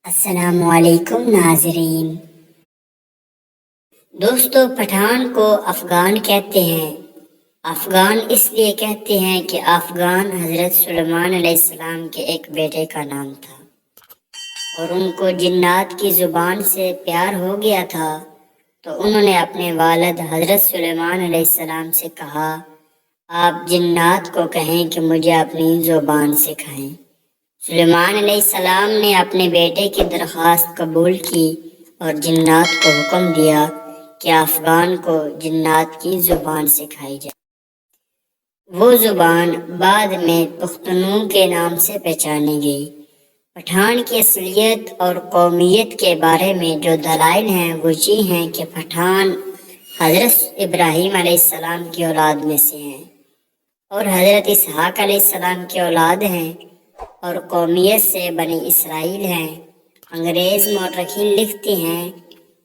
السلام علیکم ناظرین۔ دوستو، پٹھان کو افغان کہتے ہیں۔ افغان اس لیے کہتے ہیں کہ افغان حضرت سلیمان علیہ السلام کے ایک بیٹے کا نام تھا اور ان کو جنات کی زبان سے پیار ہو گیا تھا، تو انہوں نے اپنے والد حضرت سلیمان علیہ السلام سے کہا، آپ جنات کو کہیں کہ مجھے اپنی زبان سکھائیں۔ سلیمان علیہ السلام نے اپنے بیٹے کی درخواست قبول کی اور جنات کو حکم دیا کہ افغان کو جنات کی زبان سکھائی جائے۔ وہ زبان بعد میں پختونوں کے نام سے پہچانی گئی۔ پٹھان کی اصلیت اور قومیت کے بارے میں جو دلائل ہیں وہ یہ ہیں کہ پٹھان حضرت ابراہیم علیہ السلام کی اولاد میں سے ہیں اور حضرت اسحاق علیہ السلام کی اولاد ہیں اور قومیت سے بنی اسرائیل ہیں۔ انگریز مورخین لکھتے ہیں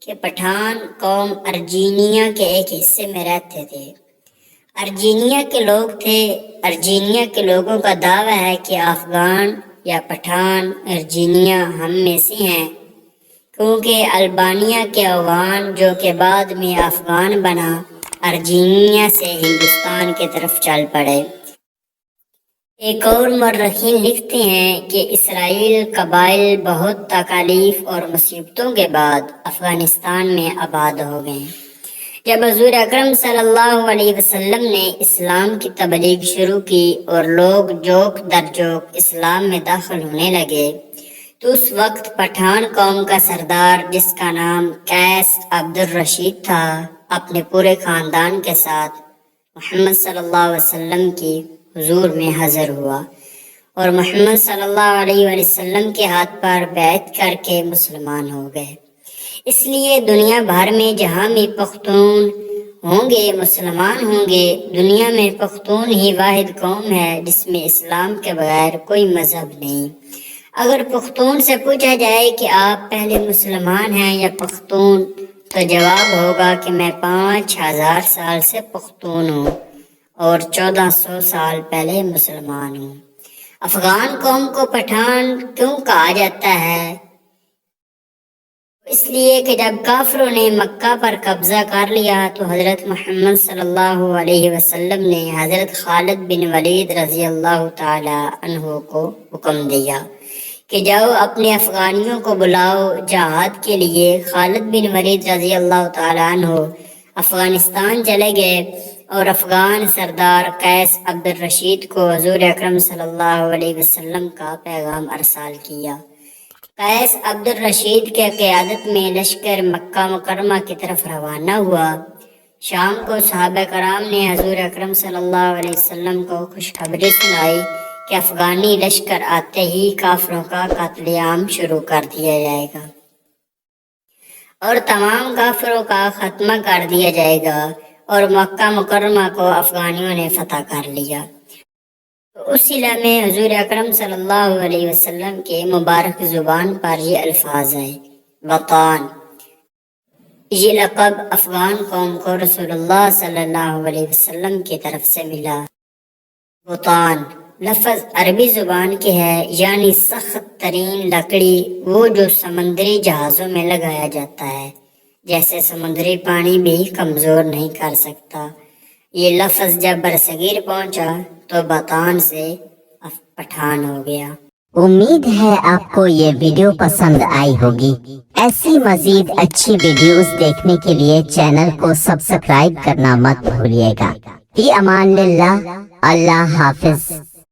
کہ پٹھان قوم ارجینیا کے ایک حصے میں رہتے تھے۔ ارجینیا کے لوگ تھے۔ ارجینیا کے لوگوں کا دعویٰ ہے کہ افغان یا پٹھان ارجینیا ہم میں سے ہیں، کیونکہ البانیہ کے افغان جو کہ بعد میں افغان بنا، ارجینیا سے ہندوستان کی طرف چل پڑے۔ ایک اور مورخین لکھتے ہیں کہ اسرائیل قبائل بہت تکالیف اور مصیبتوں کے بعد افغانستان میں آباد ہو گئے۔ جب حضور اکرم صلی اللہ علیہ وسلم نے اسلام کی تبلیغ شروع کی اور لوگ جوک در جوک اسلام میں داخل ہونے لگے، تو اس وقت پٹھان قوم کا سردار، جس کا نام قیس عبدالرشید تھا، اپنے پورے خاندان کے ساتھ محمد صلی اللہ علیہ وسلم کی حضور میں حاضر ہوا اور محمد صلی اللہ علیہ وسلم کے ہاتھ پر بیعت کر کے مسلمان ہو گئے۔ اس لیے دنیا بھر میں جہاں بھی پختون ہوں گے، مسلمان ہوں گے۔ دنیا میں پختون ہی واحد قوم ہے جس میں اسلام کے بغیر کوئی مذہب نہیں۔ اگر پختون سے پوچھا جائے کہ آپ پہلے مسلمان ہیں یا پختون، تو جواب ہوگا کہ میں 5000 سال سے پختون ہوں اور 1400 سال پہلے مسلمان ہوں۔ افغان قوم کو پٹھان کیوں کہا جاتا ہے؟ اس لیے کہ جب کافروں نے مکہ پر قبضہ کر لیا تو حضرت محمد صلی اللہ علیہ وسلم نے حضرت خالد بن ولید رضی اللہ تعالی عنہ کو حکم دیا کہ جاؤ اپنے افغانیوں کو بلاؤ جہاد کے لیے۔ خالد بن ولید رضی اللہ تعالی عنہ افغانستان چلے گئے اور افغان سردار قیس عبدالرشید کو حضور اکرم صلی اللہ علیہ وسلم کا پیغام ارسال کیا۔ قیس عبدالرشید کے قیادت میں لشکر مکہ مکرمہ کی طرف روانہ ہوا۔ شام کو صحابہ کرام نے حضور اکرم صلی اللہ علیہ وسلم کو خوشخبری سنائی کہ افغانی لشکر آتے ہی کافروں کا قتل عام شروع کر دیا جائے گا اور تمام کافروں کا خاتمہ کر دیا جائے گا، اور مکہ مکرمہ کو افغانیوں نے فتح کر لیا۔ تو اس لمحے حضور اکرم صلی اللہ علیہ وسلم کے مبارک زبان پر یہ الفاظ ہیں، وطن۔ یہ لقب افغان قوم کو رسول اللہ صلی اللہ علیہ وسلم کی طرف سے ملا۔ وطن لفظ عربی زبان کے ہے، یعنی سخت ترین لکڑی، وہ جو سمندری جہازوں میں لگایا جاتا ہے، جیسے سمندری پانی بھی کمزور نہیں کر سکتا۔ یہ لفظ جب برصغیر پہنچا تو بطان سے پٹھان ہو گیا۔ امید ہے آپ کو یہ ویڈیو پسند آئی ہوگی۔ ایسی مزید اچھی ویڈیوز دیکھنے کے لیے چینل کو سبسکرائب کرنا مت بھولیے گا۔ فی امان اللہ، اللہ حافظ۔